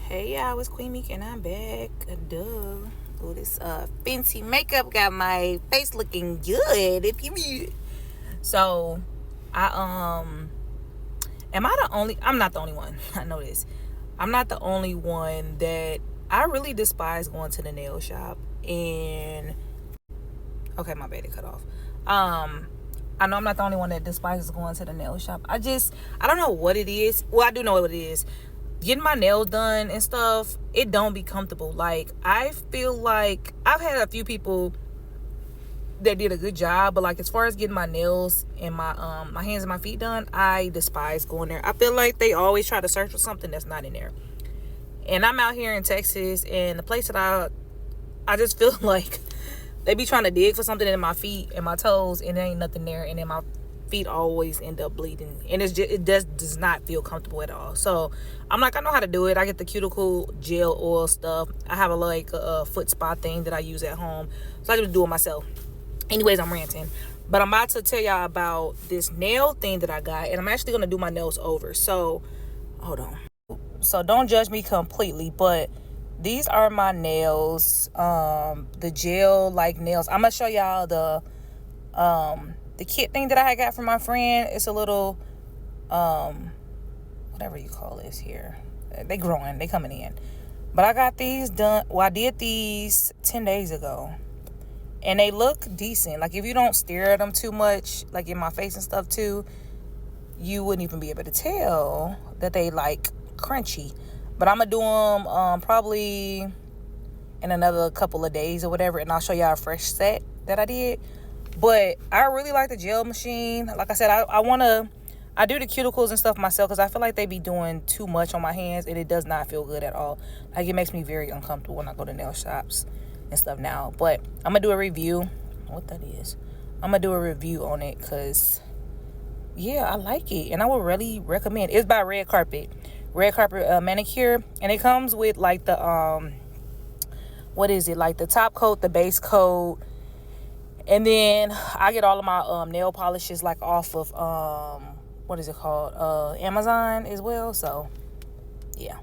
Hey y'all, it's Queen Meek and I'm back. Duh. Oh, this fancy makeup got my face looking good. If you so I am I the only I'm not the only one. I know this. I'm not the only one that I really despise going to the nail shop and okay, my bad, it cut off. I know I'm not the only one that despises going to the nail shop. I don't know what it is. Well, I do know what it is. Getting my nails done and stuff, it don't be comfortable. Like, I feel like I've had a few people that did a good job, but like as far as getting my nails and my hands and my feet done, I despise going there. I feel like they always try to search for something that's not in there. And I'm out here in Texas, and the place that I just feel like they be trying to dig for something in my feet and my toes, and there ain't nothing there, and then my feet always end up bleeding, and it does not feel comfortable at all. So I'm like, I know how to do it. I get the cuticle gel oil stuff. I have a foot spa thing that I use at home, so I just do it myself. Anyways, I'm ranting, but I'm about to tell y'all about this nail thing that I got, and I'm actually gonna do my nails over. So hold on. So don't judge me completely, but these are my nails, the gel like nails. I'm gonna show y'all the kit thing that I got from my friend. It's a little whatever you call this here. They growing, they coming in. But I got these done. Well, I did these 10 days ago, and they look decent. Like, if you don't stare at them too much, like in my face and stuff too, you wouldn't even be able to tell that they like crunchy. But I'm gonna do them probably in another couple of days or whatever, and I'll show y'all a fresh set that I did. But I really like the gel machine. Like I said, I do the cuticles and stuff myself because I feel like they be doing too much on my hands, and it does not feel good at all. Like, it makes me very uncomfortable when I go to nail shops and stuff now. But I'm gonna do a review. What that is? I'm gonna do a review on it because yeah, I like it, and I would really recommend. It's by Carpet Manicure, and it comes with like the what is it, like the top coat, the base coat, and then I get all of my nail polishes like off of what is it called, Amazon as well. So yeah.